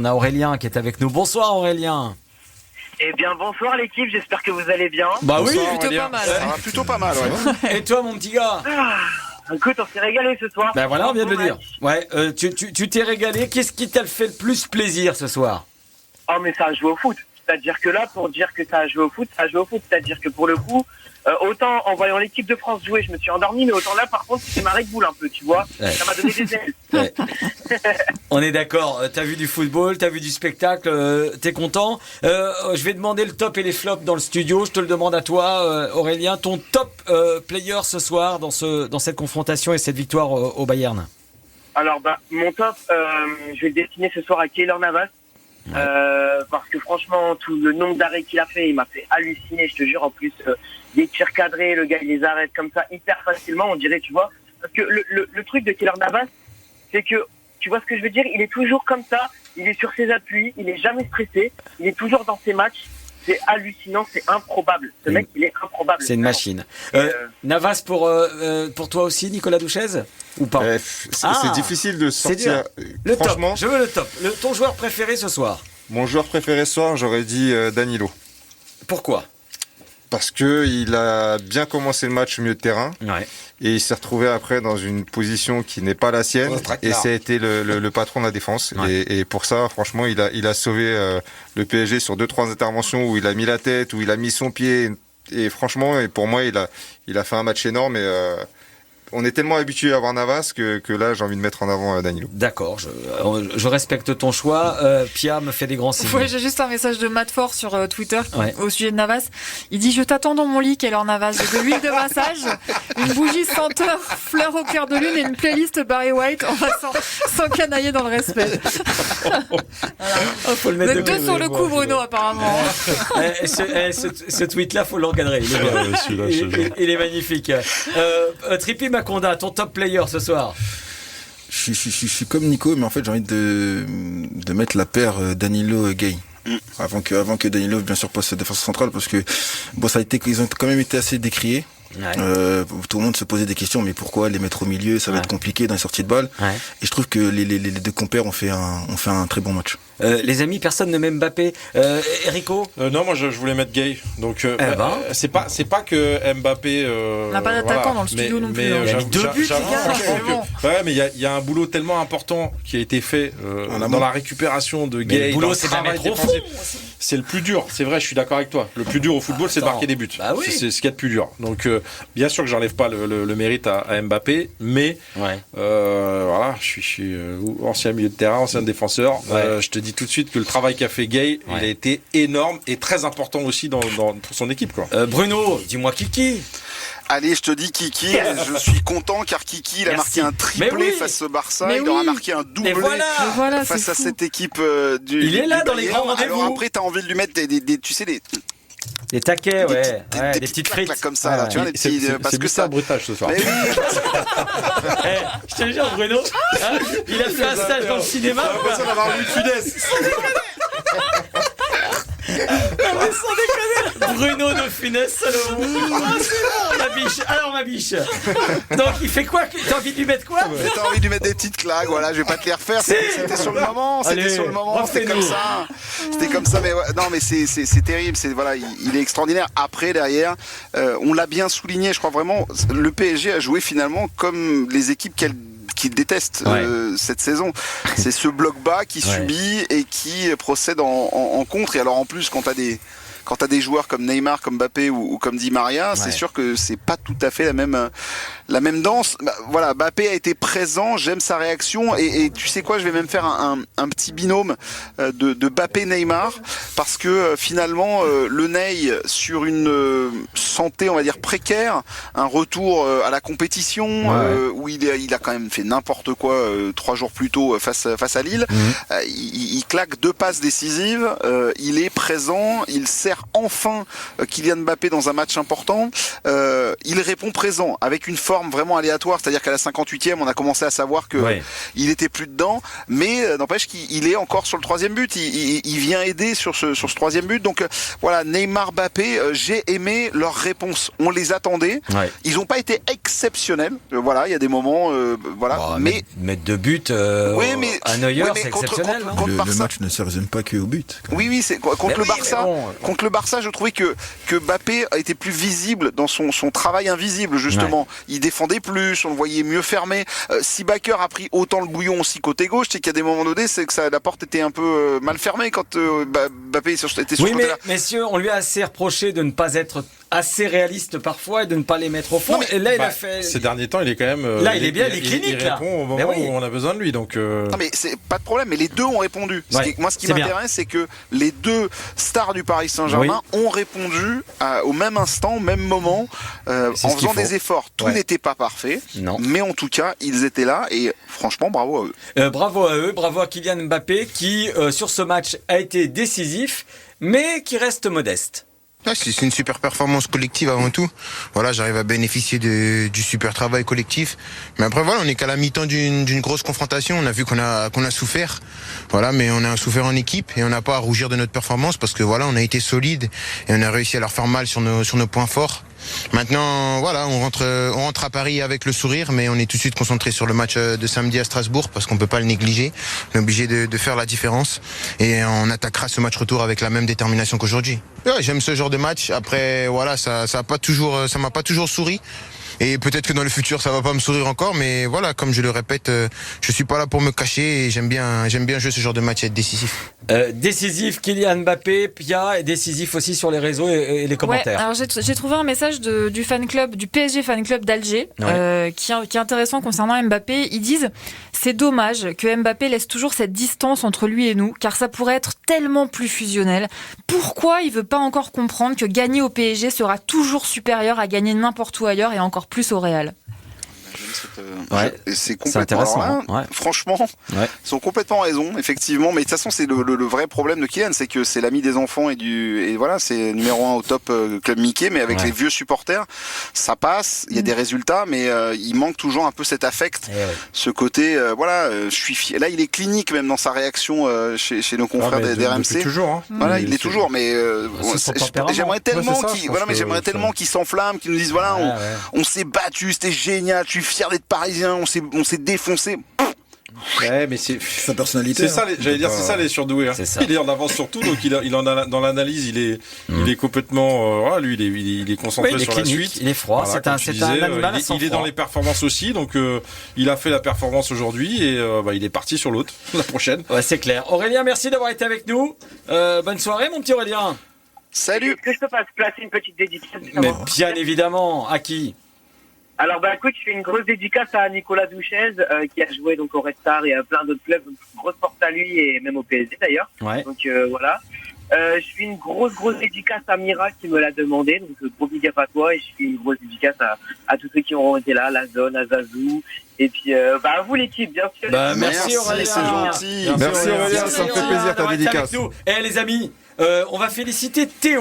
On a Aurélien qui est avec nous. Bonsoir Aurélien. Eh bien, bonsoir l'équipe, j'espère que vous allez bien. Bah oui, Plutôt pas mal. Ça va plutôt pas mal, ouais. Et toi mon petit gars? Écoute, on s'est régalé ce soir. Ben voilà, on vient de le Bon dire. match. Ouais, tu t'es régalé. Qu'est-ce qui t'a fait le plus plaisir ce soir? Oh, mais ça a joué au foot. C'est-à-dire que là, pour dire que ça a joué au foot, ça a joué au foot. C'est-à-dire que pour le coup, autant en voyant l'équipe de France jouer, je me suis endormi, mais autant là, par contre, c'était ma Red Bull un peu, tu vois. Ouais. Ça m'a donné des ailes. Ouais. On est d'accord. T'as vu du football, t'as vu du spectacle, t'es content. Je vais demander le top et les flops dans le studio. Je te le demande à toi, Aurélien. Ton top player ce soir dans cette confrontation et cette victoire au Bayern. Alors, mon top, je vais le destiner ce soir à Keylor Navas. Parce que franchement, tout le nombre d'arrêts qu'il a fait, il m'a fait halluciner, je te jure. En plus, des tirs cadrés, le gars il les arrête comme ça hyper facilement, on dirait, tu vois. Parce que le truc de Keylor Navas, c'est que, tu vois ce que je veux dire, il est toujours comme ça, il est sur ses appuis, il est jamais stressé, il est toujours dans ses matchs. C'est hallucinant, c'est improbable. Ce mec, il est improbable. C'est une machine. Navas pour toi aussi, Nicolas Douchez, ou pas? C'est difficile de sortir. Le Franchement, top. Je veux le top. Ton joueur préféré ce soir? mon joueur préféré ce soir, j'aurais dit Danilo. Pourquoi? Parce que il a bien commencé le match au milieu de terrain. Ouais. Et il s'est retrouvé après dans une position qui n'est pas la sienne. Et ça a été le patron de la défense. Ouais. Et pour ça, franchement, il a sauvé le PSG sur 2-3 interventions où il a mis la tête, où il a mis son pied. Et franchement, et pour moi, il a fait un match énorme. Et on est tellement habitué à voir Navas que là, j'ai envie de mettre en avant Danilo. D'accord, je respecte ton choix. Pia me fait des grands signes. Ouais, j'ai juste un message de Matt Fort sur Twitter Ouais. au sujet de Navas. Il dit: je t'attends dans mon lit, Keylor Navas. J'ai de l'huile de massage, une bougie senteur, fleurs au clair de lune et une playlist Barry White. On va sans canailler dans le respect. Faut le Vous mettre êtes deux sur le coup, Bruno, apparemment. Ce tweet-là, faut l'encadrer. Il est magnifique. Trippy Maconda, ton top player ce soir. Je suis comme Nico, mais en fait j'ai envie de mettre la paire Danilo-Gay. Avant que Danilo bien sûr passe défense centrale, parce que bon, ils ont quand même été assez décriés. Ouais. Tout le monde se posait des questions, mais pourquoi les mettre au milieu, ça va être compliqué dans les sorties de balles. Ouais. Et je trouve que les deux compères ont fait un très bon match. Les amis, personne ne met Mbappé. Enrico? Non, moi je voulais mettre Gay. Donc c'est pas que Mbappé. On n'a pas d'attaquant dans le studio non plus. Il a mis 2 buts, les gars. Bon. Ouais, mais il y a un boulot tellement important qui a été fait dans la récupération de Gay. Le boulot, dans c'est de travail mettre au défensif. fond. C'est le plus dur. C'est vrai, je suis d'accord avec toi. Le plus dur au football, c'est de marquer des buts. Bah oui. C'est ce qu'il y a de plus dur. Donc bien sûr que j'enlève pas le mérite à Mbappé, mais voilà, je suis ancien milieu de terrain, ancien défenseur. Ouais. Je te dis tout de suite que le travail qu'a fait Gay, il a été énorme et très important aussi pour son équipe, quoi. Bruno, dis-moi Kiki. Allez, je te dis Kiki, je suis content car Kiki, il a Merci. marqué un triplé Mais oui. face au Barça, Mais il aura oui. marqué un doublé Mais voilà. face c'est à fou. cette équipe Il est là du dans les Bayern. grands rendez-vous. Alors après, t'as envie de lui mettre tu sais, des Des taquets, des des petites petites claques, frites. là, comme ça, là, tu vois, les petits, parce que ça. brutage ce soir. Mais oui, Je te jure, Bruno, il a fait un stage dans le cinéma. l'impression d'avoir vu Funès. Sans déconner. Bruno de Funès, salaud. Ah, c'est bon, ma biche. Alors, ma biche. Donc, il fait quoi? T'as envie de lui mettre quoi? t'as envie de lui mettre des petites claques, voilà, je vais pas te les refaire, c'était sur le moment, Allez, c'était refais-nous. comme ça. C'était comme ça, mais non, mais c'est terrible, voilà, il est extraordinaire. Après, derrière, on l'a bien souligné, je crois vraiment, le PSG a joué finalement comme les équipes qu'il déteste cette saison. C'est ce bloc bas qui subit et qui procède en contre. Et alors en plus, quand t'as des joueurs comme Neymar, comme Mbappé ou comme Di Maria, c'est sûr que c'est pas tout à fait la même danse. Voilà, Mbappé a été présent, j'aime sa réaction et tu sais quoi, je vais même faire un petit binôme de Mbappé-Neymar parce que finalement le Ney sur une santé on va dire précaire, un retour à la compétition où il a quand même fait n'importe quoi 3 jours plus tôt face à Lille. Il claque 2 passes décisives, il est présent, il sert enfin Kylian Mbappé dans un match important, il répond présent avec une force forme vraiment aléatoire, c'est-à-dire qu'à la 58e, on a commencé à savoir que il était plus dedans, mais n'empêche qu'il est encore sur le troisième but. Il vient aider sur ce troisième but. Donc voilà, Neymar, Mbappé, j'ai aimé leurs réponses. On les attendait. Ouais. Ils n'ont pas été exceptionnels. Voilà, il y a des moments, voilà. Mais mettre 2 buts à Neuer, c'est exceptionnel. Le match ne se résume pas que au but. Oui, c'est contre le Barça. Contre le Barça, je trouvais que Mbappé a été plus visible dans son travail invisible, justement. Ouais. Il défendait plus, on le voyait mieux fermé. Si Bakker a pris autant le bouillon aussi côté gauche, c'est qu'il y a des moments donnés, c'est que la porte était un peu mal fermée quand Mbappé était sur ce côté-là. Oui, mais messieurs, on lui a assez reproché de ne pas être assez réaliste parfois et de ne pas les mettre au fond. Non, mais, et là, il a fait. Ces derniers temps, il est quand même. Là, il est bien, il est clinique. Il répond au moment où on a besoin de lui. Donc. Non, mais c'est pas de problème. Mais les deux ont répondu. Moi, ce qui m'intéresse, c'est que les deux stars du Paris Saint-Germain ont répondu au même instant, au même moment, en faisant des efforts. Tout n'était pas parfait. Non. Mais en tout cas, ils étaient là et franchement, bravo à eux. Bravo à eux, bravo à Kylian Mbappé qui, sur ce match, a été décisif, mais qui reste modeste. Ouais, c'est une super performance collective avant tout. Voilà, j'arrive à bénéficier du super travail collectif. Mais après voilà, on est qu'à la mi-temps d'une grosse confrontation. On a vu qu'on a souffert. Voilà, mais on a souffert en équipe et on n'a pas à rougir de notre performance parce que voilà, on a été solide et on a réussi à leur faire mal sur nos points forts. Maintenant, voilà, on rentre à Paris avec le sourire, mais on est tout de suite concentré sur le match de samedi à Strasbourg parce qu'on peut pas le négliger. On est obligé de faire la différence et on attaquera ce match retour avec la même détermination qu'aujourd'hui. Ouais, j'aime ce genre de match. Après, voilà, ça m'a pas toujours souri. Et peut-être que dans le futur, ça va pas me sourire encore, mais voilà, comme je le répète, je suis pas là pour me cacher et j'aime bien jouer ce genre de match et être décisif. Décisif, Kylian Mbappé, Pia, et décisif aussi sur les réseaux et les commentaires. Ouais, alors j'ai trouvé un message du fan club, du PSG fan club d'Alger, qui est intéressant concernant Mbappé. Ils disent, c'est dommage que Mbappé laisse toujours cette distance entre lui et nous, car ça pourrait être tellement plus fusionnel. Pourquoi il veut pas encore comprendre que gagner au PSG sera toujours supérieur à gagner n'importe où ailleurs et encore plus au Real? C'est complètement franchement, ils ont complètement raison, effectivement. Mais de toute façon, c'est le vrai problème de Kylian, c'est que c'est l'ami des enfants et voilà, c'est numéro 1 au top club Mickey, mais avec les vieux supporters, ça passe. Il y a des résultats, mais il manque toujours un peu cet affect, ce côté. Je suis fier. Là, il est clinique même dans sa réaction chez nos confrères d'RMC. Toujours. Hein. Voilà, il est toujours. Mais j'aimerais tellement qu'ils s'enflamment, qu'ils nous disent on s'est battu, c'était génial. Je suis fier d'être parisien, on s'est défoncé. Ouais, mais c'est sa personnalité. C'est ça, j'allais dire, c'est ça les surdoués. Hein. Il est en avance sur tout, donc il en a dans l'analyse, il est complètement, lui, il est concentré sur la suite. Il est froid. Voilà, c'est un animal. Il est dans les performances aussi, donc il a fait la performance aujourd'hui et il est parti sur l'autre la prochaine. Ouais, c'est clair. Aurélien, merci d'avoir été avec nous. Bonne soirée, mon petit Aurélien. Salut. Est-ce que je peux pas placer une petite dédicace? Mais bien évidemment. À qui? Alors écoute, je fais une grosse dédicace à Nicolas Douchez qui a joué donc au Red Star et à plein d'autres clubs. Donc, grosse porte à lui et même au PSG d'ailleurs. Ouais. Donc voilà. Je fais une grosse dédicace à Mira qui me l'a demandé. Donc gros big up à toi et je fais une grosse dédicace à tous ceux qui ont été là, la zone, à Zazou. Et puis à vous l'équipe, bien sûr. Merci Aurélien, c'est gentil. Merci Aurélien, ça me fait plaisir ta dédicace. Les amis, on va féliciter Théo.